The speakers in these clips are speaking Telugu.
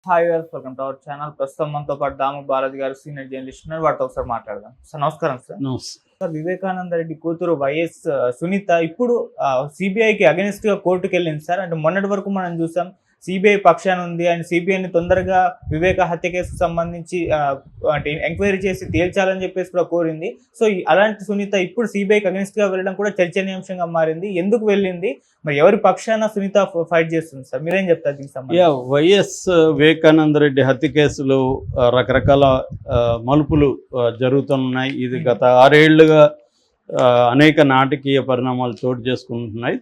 Hi welcome to our channel. ప్రస్తుతం మనతో పాటు దాము బాలాజీ గారు సీనియర్ జర్నలిస్ట్ ఉన్నారు. వాటితో ఒకసారి మాట్లాడదాం. సార్ నమస్కారం. సార్ వివేకానంద రెడ్డి కూతురు వైఎస్ సునీత ఇప్పుడు సిబిఐకి అగెనిస్ట్ గా కోర్టుకు వెళ్ళింది సార్. అంటే మొన్నటి వరకు మనం చూసాం సిబిఐ పక్షాన ఉంది అండ్ సిబిఐని తొందరగా వివేక హత్య కేసుకు సంబంధించి అంటే ఎంక్వైరీ చేసి తేల్చాలని చెప్పేసి కూడా కోరింది. సో అలాంటి సునీత ఇప్పుడు సిబిఐకి అగెనిస్ట్ గా వెళ్ళడం కూడా చర్చనీయాంశంగా మారింది. ఎందుకు వెళ్ళింది, మరి ఎవరి పక్షాన సునీత ఫైట్ చేస్తుంది సార్, మీరేం చెప్తారు దీనికి సంబంధించి? వైఎస్ వివేకానంద రెడ్డి హత్య కేసులో రకరకాల మలుపులు జరుగుతున్నాయి. ఇది గత 6 ఏళ్లుగా అనేక నాటకీయ పరిణామాలు చోటు చేసుకుంటున్నాయి.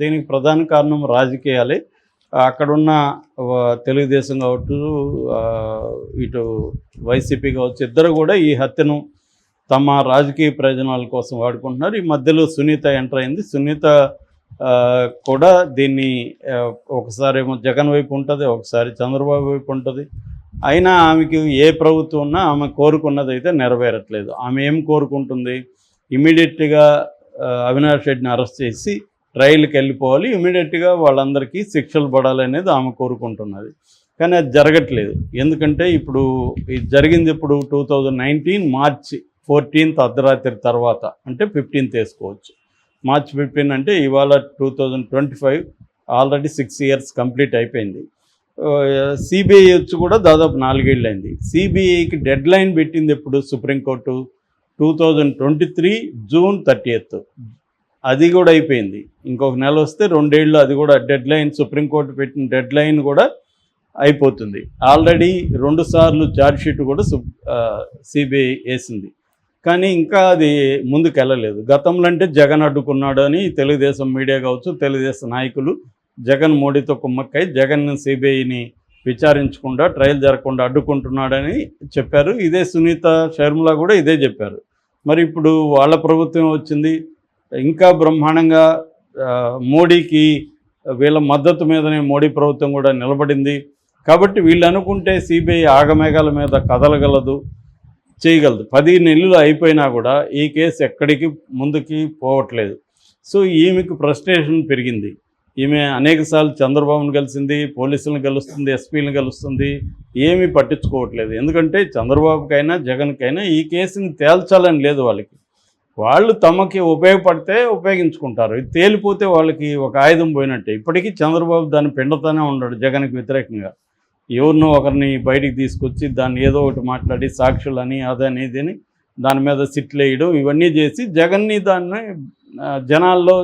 దీనికి ప్రధాన కారణం రాజకీయాలే. అక్కడున్న తెలుగుదేశం కావచ్చు, ఇటు వైసీపీ కావచ్చు, ఇద్దరు కూడా ఈ హత్యను తమ రాజకీయ ప్రయోజనాల కోసం వాడుకుంటున్నారు. ఈ మధ్యలో సునీత ఎంటర్ అయింది. సునీత కూడా దీన్ని ఒకసారి ఏమో జగన్ వైపు ఉంటుంది, ఒకసారి చంద్రబాబు వైపు ఉంటుంది. అయినా ఆమెకి ఏ ప్రభుత్వం ఉన్నా ఆమె కోరుకున్నది అయితే నెరవేరట్లేదు. ఆమె ఏం కోరుకుంటుంది, ఇమీడియట్గా అవినాష్ రెడ్డిని అరెస్ట్ చేసి ట్రయల్కి వెళ్ళిపోవాలి, ఇమీడియట్గా వాళ్ళందరికీ శిక్షలు పడాలనేది ఆమె కోరుకుంటున్నది. కానీ అది జరగట్లేదు. ఎందుకంటే ఇప్పుడు ఇది జరిగింది ఇప్పుడు 2019 మార్చి 14 అర్ధరాత్రి తర్వాత, అంటే 15 వేసుకోవచ్చు. మార్చ్ 15 అంటే ఇవాళ 2025, ఆల్రెడీ 6 ఇయర్స్ కంప్లీట్ అయిపోయింది. సిబిఐ వచ్చి కూడా దాదాపు 4 ఏళ్ళు అయింది. సిబిఐకి డెడ్ లైన్ పెట్టింది ఎప్పుడు సుప్రీంకోర్టు 2023 జూన్ 30. అది కూడా అయిపోయింది. ఇంకొక నెల వస్తే 2 ఏళ్ళు అది కూడా డెడ్ లైన్, సుప్రీంకోర్టు పెట్టిన డెడ్ లైన్ కూడా అయిపోతుంది. ఆల్రెడీ 2 సార్లు ఛార్జ్షీట్ కూడా సిబిఐ వేసింది. కానీ ఇంకా అది ముందుకు వెళ్ళలేదు. గతంలో అంటే జగన్ అడ్డుకున్నాడు అని తెలుగుదేశం మీడియా కావచ్చు, తెలుగుదేశం నాయకులు జగన్ మోడీతో కుమ్మక్కై జగన్ సిబిఐని విచారించకుండా ట్రయల్ జరగకుండా అడ్డుకుంటున్నాడని చెప్పారు. ఇదే సునీత షర్మిల కూడా ఇదే చెప్పారు. మరి ఇప్పుడు వాళ్ళ ప్రభుత్వం వచ్చింది, ఇంకా బ్రహ్మాండంగా మోడీకి వీళ్ళ మద్దతు మీదనే మోడీ ప్రభుత్వం కూడా నిలబడింది. కాబట్టి వీళ్ళు అనుకుంటే సిబిఐ ఆగమేఘాల మీద కదలగలదు, చేయగలదు. 10 నెలలు అయిపోయినా కూడా ఈ కేసు ఎక్కడికి ముందుకి పోవట్లేదు. సో ఈమెకు ఫ్రస్ట్రేషన్ పెరిగింది. ఈమె అనేకసార్లు చంద్రబాబును కలిసింది, పోలీసులను కలుస్తుంది, ఎస్పీలను కలుస్తుంది, ఏమీ పట్టించుకోవట్లేదు. ఎందుకంటే చంద్రబాబుకైనా జగన్కైనా ఈ కేసుని తేల్చాలని లేదు. వాళ్ళు తమకి ఉపయోగపడితే ఉపయోగించుకుంటారు. ఇది తేలిపోతే వాళ్ళకి ఒక ఆయుధం పోయినట్టే. ఇప్పటికీ చంద్రబాబు దాన్ని పిండుతూనే ఉన్నాడు జగన్కి వ్యతిరేకంగా. ఎవరినో ఒకరిని బయటికి తీసుకొచ్చి దాన్ని ఏదో ఒకటి మాట్లాడి సాక్షులని అదని ఇదని దాని మీద సిట్లు వేయడం, ఇవన్నీ చేసి జగన్ని దాన్ని జనాల్లో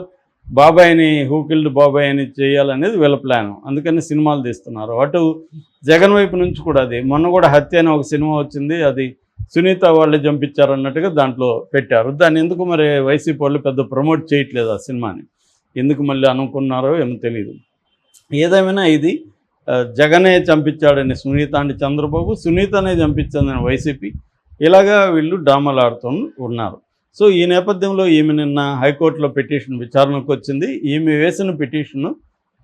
బాబాయిని హూకిల్డ్ బాబాయ్ అని చేయాలనేది వీళ్ళ ప్లాన్. అందుకని సినిమాలు తీస్తున్నారు. అటు జగన్ వైపు నుంచి కూడా అది మొన్న కూడా హత్య అని ఒక సినిమా వచ్చింది, అది సునీత వాళ్ళే చంపించారన్నట్టుగా దాంట్లో పెట్టారు. దాన్ని ఎందుకు మరి వైసీపీ వాళ్ళు పెద్ద ప్రమోట్ చేయట్లేదు ఆ సినిమాని. ఎందుకు మళ్ళీ అనుకున్నారో ఏమో తెలియదు. ఏదేమైనా ఇది జగనే చంపించాడని సునీత అంటే చంద్రబాబు, సునీతనే చంపించాడని వైసీపీ, ఇలాగా వీళ్ళు డ్రామాలు ఉన్నారు. సో ఈ నేపథ్యంలో ఈమె నిన్న హైకోర్టులో పిటిషన్ విచారణకు వచ్చింది. ఈమె వేసిన పిటిషన్ను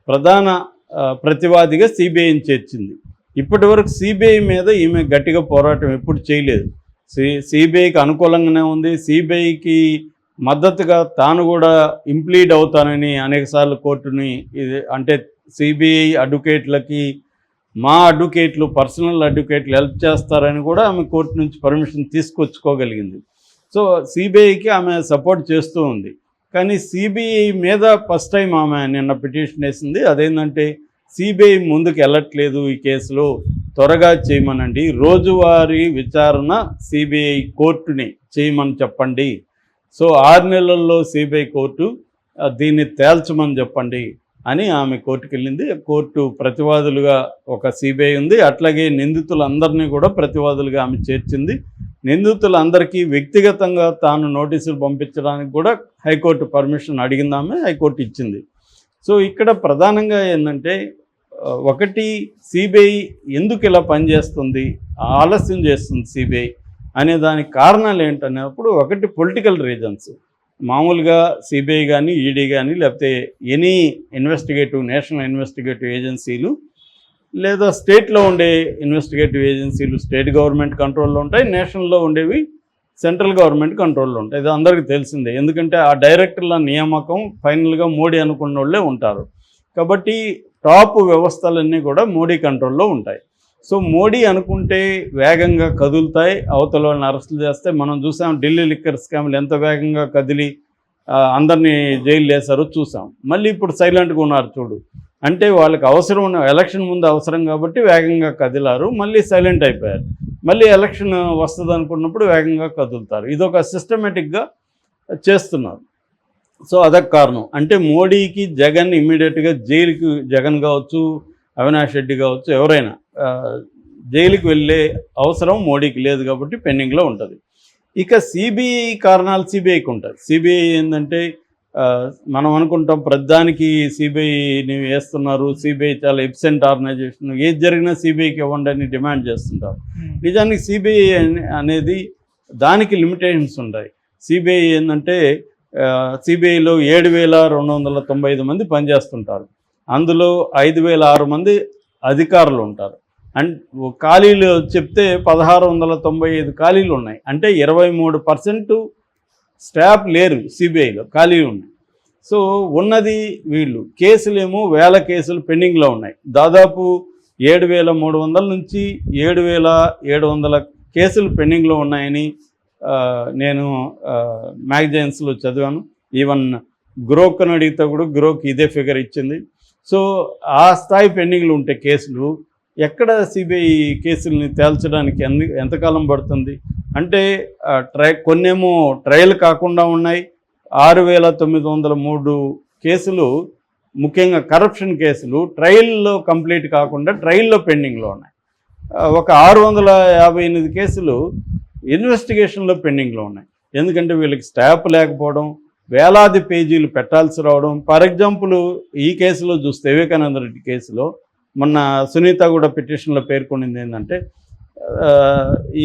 ప్రధాన ప్రతివాదిగా సిబిఐని చేర్చింది. ఇప్పటి వరకు సిబిఐ మీద ఈమె గట్టిగా పోరాటం ఎప్పుడు చేయలేదు. సిబిఐకి అనుకూలంగానే ఉంది. సిబిఐకి మద్దతుగా తాను కూడా ఇంప్లీడ్ అవుతానని అనేకసార్లు కోర్టుని ఇది అంటే సిబిఐ అడ్వకేట్లకి మా అడ్వకేట్లు పర్సనల్ అడ్వకేట్లు హెల్ప్ చేస్తారని కూడా ఆమె కోర్టు నుంచి పర్మిషన్ తీసుకొచ్చుకోగలిగింది. సో సిబిఐకి ఆమె సపోర్ట్ చేస్తూ ఉంది. కానీ సిబిఐ మీద ఫస్ట్ టైం ఆమె నిన్న పిటిషన్ వేసింది. అదేంటంటే సిబిఐ ముందుకు వెళ్ళట్లేదు, ఈ కేసులో త్వరగా చేయమనండి, రోజువారీ విచారణ సిబిఐ కోర్టుని చేయమని చెప్పండి. సో 6 నెలల్లో సిబిఐ కోర్టు దీన్ని తేల్చమని చెప్పండి అని ఆమె కోర్టుకు వెళ్ళింది. కోర్టు ప్రతివాదులుగా ఒక సిబిఐ ఉంది, అట్లాగే నిందితులందరినీ కూడా ప్రతివాదులుగా ఆమె చేర్చింది. నిందితులందరికీ వ్యక్తిగతంగా తాను నోటీసులు పంపించడానికి కూడా హైకోర్టు పర్మిషన్ అడిగిందామె, హైకోర్టు ఇచ్చింది. సో ఇక్కడ ప్రధానంగా ఏంటంటే, ఒకటి సిబిఐ ఎందుకు ఇలా పనిచేస్తుంది, ఆలస్యం చేస్తుంది సిబిఐ అనే దానికి కారణాలు ఏంటనేప్పుడు, ఒకటి పొలిటికల్ రీజన్స్. మామూలుగా సిబిఐ కానీ ఈడీ కానీ లేకపోతే ఎనీ నేషనల్ ఇన్వెస్టిగేటివ్ ఏజెన్సీలు లేదా స్టేట్లో ఉండే ఇన్వెస్టిగేటివ్ ఏజెన్సీలు స్టేట్ గవర్నమెంట్ కంట్రోల్లో ఉంటాయి, నేషనల్లో ఉండేవి సెంట్రల్ గవర్నమెంట్ కంట్రోల్లో ఉంటాయి. ఇది అందరికీ తెలిసిందే. ఎందుకంటే ఆ డైరెక్టర్ల నియామకం ఫైనల్గా మోడీ అనుకున్న వాళ్ళే ఉంటారు. కాబట్టి టాప్ వ్యవస్థలన్నీ కూడా మోడీ కంట్రోల్లో ఉంటాయి. సో మోడీ అనుకుంటే వేగంగా కదులుతాయి, అవతల వాళ్ళని అరెస్టులు చేస్తే మనం చూసాం ఢిల్లీ లిక్కర్ స్కామ్లు ఎంత వేగంగా కదిలి అందరినీ జైలు వేశారో చూసాం. మళ్ళీ ఇప్పుడు సైలెంట్గా ఉన్నారు చూడు. అంటే వాళ్ళకి అవసరం ఉన్న ఎలక్షన్ ముందు అవసరం కాబట్టి వేగంగా కదిలారు, మళ్ళీ సైలెంట్ అయిపోయారు. మళ్ళీ ఎలక్షన్ వస్తుంది అనుకున్నప్పుడు వేగంగా కదులుతారు. ఇదొక సిస్టమేటిక్గా చేస్తున్నారు. సో అదొక కారణం. అంటే మోడీకి జగన్ ఇమ్మీడియట్గా జైలుకి, జగన్ కావచ్చు, అవినాష్ రెడ్డి కావచ్చు, ఎవరైనా జైలుకి వెళ్ళే అవసరం మోడీకి లేదు కాబట్టి పెండింగ్లో ఉంటుంది. ఇక సిబిఐ కారణాలు సిబిఐకి ఉంటుంది. సిబిఐ ఏంటంటే మనం అనుకుంటాం ప్రతిదానికి సిబిఐని వేస్తున్నారు, సిబిఐ చాలా ఎబ్సెంట్ ఆర్గనైజేషన్, ఏది జరిగినా సిబిఐకి ఇవ్వండి అని డిమాండ్ చేస్తుంటారు. నిజానికి సిబిఐ అనేది దానికి లిమిటేషన్స్ ఉంటాయి. సిబిఐ ఏంటంటే సిబిఐలో 7,295 మంది పనిచేస్తుంటారు. అందులో 5,006 మంది అధికారులు ఉంటారు. అండ్ ఖాళీలు చెప్తే 1,695 ఖాళీలు ఉన్నాయి. అంటే 23% స్టాఫ్ లేరు సిబిఐలో, ఖాళీలు ఉన్నాయి. సో ఉన్నది వీళ్ళు. కేసులేమో 1000 కేసులు పెండింగ్లో ఉన్నాయి. దాదాపు 7,300 నుంచి 7,700 కేసులు పెండింగ్లో ఉన్నాయని నేను మ్యాగజైన్స్లో చదివాను. ఈవెన్ గ్రోక్ను అడిగితే కూడా గ్రోక్ ఇదే ఫిగర్ ఇచ్చింది. సో ఆ స్థాయి పెండింగ్లు ఉంటే కేసులు ఎక్కడ సిబిఐ కేసుల్ని తేల్చడానికి ఎంతకాలం పడుతుంది? అంటే కొన్నేమో ట్రయల్ కాకుండా ఉన్నాయి. 6,903 కేసులు, ముఖ్యంగా కరప్షన్ కేసులు ట్రయల్లో కంప్లీట్ కాకుండా ట్రయల్లో పెండింగ్లో ఉన్నాయి. ఒక 658 కేసులు ఇన్వెస్టిగేషన్లో పెండింగ్లో ఉన్నాయి. ఎందుకంటే వీళ్ళకి స్టాఫ్ లేకపోవడం, వేలాది పేజీలు పెట్టాల్సి రావడం. ఫర్ ఎగ్జాంపుల్ ఈ కేసులో చూస్తే, వివేకానంద రెడ్డి కేసులో మొన్న సునీత కూడా పిటిషన్లో పేర్కొనింది ఏంటంటే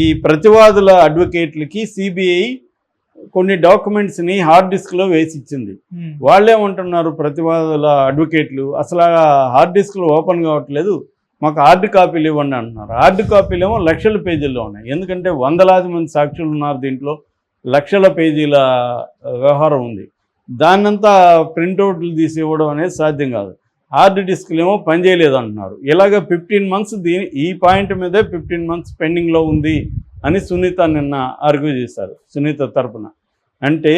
ఈ ప్రతివాదుల అడ్వకేట్లకి సిబిఐ కొన్ని డాక్యుమెంట్స్ని హార్డ్ డిస్క్లో వేసి ఇచ్చింది. వాళ్ళేమంటున్నారు ప్రతివాదుల అడ్వకేట్లు, అసలు హార్డ్ డిస్క్లు ఓపెన్ కావట్లేదు, మాకు హార్డ్ కాపీలు ఇవ్వండి అంటున్నారు. హార్డ్ కాపీలు ఏమో లక్షల పేజీల్లో ఉన్నాయి. ఎందుకంటే వందలాది మంది సాక్షులు ఉన్నారు, దీంట్లో లక్షల పేజీల వ్యవహారం ఉంది. దాన్నంతా ప్రింట్అవుట్లు తీసి ఇవ్వడం అనేది సాధ్యం కాదు. హార్డ్ డిస్క్లు ఏమో పనిచేయలేదు అంటున్నారు. ఇలాగ 15 మంత్స్ ఈ పాయింట్ మీదే 15 మంత్స్ పెండింగ్లో ఉంది అని సునీత నిన్న ఆర్గ్యూ చేశారు, సునీత తరపున. అంటే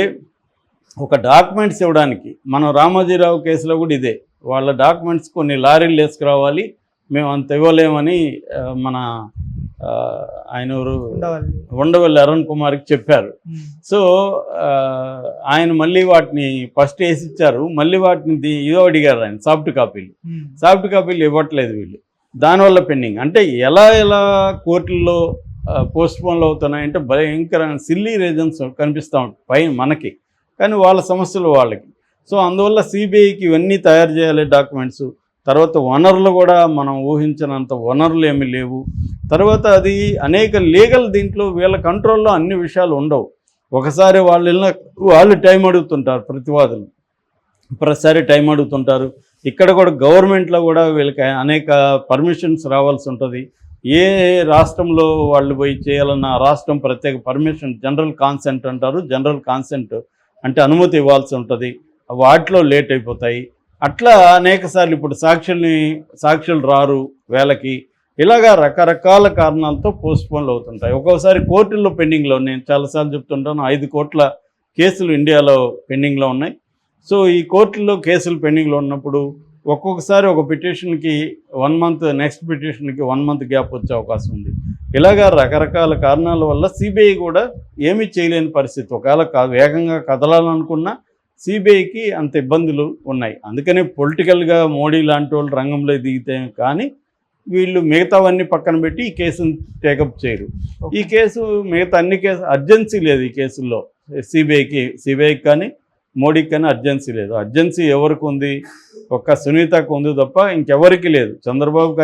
ఒక డాక్యుమెంట్స్ ఇవ్వడానికి, మనం రామోజీరావు కేసులో కూడా ఇదే, వాళ్ళ డాక్యుమెంట్స్ కొన్ని లారీలు వేసుకురావాలి, మేము అంత ఇవ్వలేమని మన ఆయన ఉండవల్లి అరుణ్ కుమార్కి చెప్పారు. సో ఆయన మళ్ళీ వాటిని ఫస్ట్ వేసి ఇచ్చారు, మళ్ళీ వాటిని ఇదో అడిగారు ఆయన, సాఫ్ట్ కాపీలు ఇవ్వట్లేదు వీళ్ళు. దానివల్ల పెండింగ్. అంటే ఎలా కోర్టుల్లో పోస్ట్పోన్లు అవుతున్నాయంటే భయంకరమైన సిల్లీ రీజన్స్ కనిపిస్తూ ఉంటాయి పైన మనకి, కానీ వాళ్ళ సమస్యలు వాళ్ళకి. సో అందువల్ల సిబిఐకి ఇవన్నీ తయారు చేయాలి డాక్యుమెంట్స్. తర్వాత వనరులు కూడా మనం ఊహించినంత వనరులు ఏమీ లేవు. తర్వాత అది అనేక లీగల్, దీంట్లో వీళ్ళ కంట్రోల్లో అన్ని విషయాలు ఉండవు. ఒకసారి వాళ్ళు టైం అడుగుతుంటారు, ప్రతివాదులు ప్రతిసారి టైం అడుగుతుంటారు. ఇక్కడ కూడా గవర్నమెంట్లో కూడా వీళ్ళకి అనేక పర్మిషన్స్ రావాల్సి ఉంటుంది. ఏ రాష్ట్రంలో వాళ్ళు పోయి చేయాలన్న రాష్ట్రం ప్రత్యేక పర్మిషన్, జనరల్ కాన్సెంట్ అంటారు. జనరల్ కాన్సెంట్ అంటే అనుమతి ఇవ్వాల్సి ఉంటుంది. వాటిలో లేట్ అయిపోతాయి. అట్లా అనేక సార్లు ఇప్పుడు సాక్షులు రారు వేళకి. ఇలాగా రకరకాల కారణాలతో పోస్ట్పోన్లు అవుతుంటాయి. ఒక్కోసారి కోర్టుల్లో పెండింగ్లో, నేను చాలాసార్లు చెప్తుంటాను, 5 కోట్ల కేసులు ఇండియాలో పెండింగ్లో ఉన్నాయి. సో ఈ కోర్టుల్లో కేసులు పెండింగ్లో ఉన్నప్పుడు ఒక్కొక్కసారి ఒక పిటిషన్కి 1 మంత్, నెక్స్ట్ పిటిషన్కి 1 మంత్ గ్యాప్ వచ్చే అవకాశం ఉంది. ఇలాగా రకరకాల కారణాల వల్ల సిబిఐ కూడా ఏమీ చేయలేని పరిస్థితి. ఒకవేళ వేగంగా కదలాలనుకున్నా సిబిఐకి అంత ఇబ్బందులు ఉన్నాయి. అందుకనే పొలిటికల్గా మోడీ లాంటి వాళ్ళు రంగంలో దిగితే కానీ వీళ్ళు మిగతావన్నీ పక్కన పెట్టి ఈ కేసును టేకప్ చేయరు. ఈ కేసు మిగతా అన్ని కేసు అర్జెన్సీ లేదు ఈ కేసుల్లో. సిబిఐకి కానీ మోడీకి కానీ అర్జెన్సీ లేదు. అర్జెన్సీ ఎవరికి ఉంది? ఒక్క సునీతకు ఉంది తప్ప ఇంకెవరికి లేదు. చంద్రబాబుకి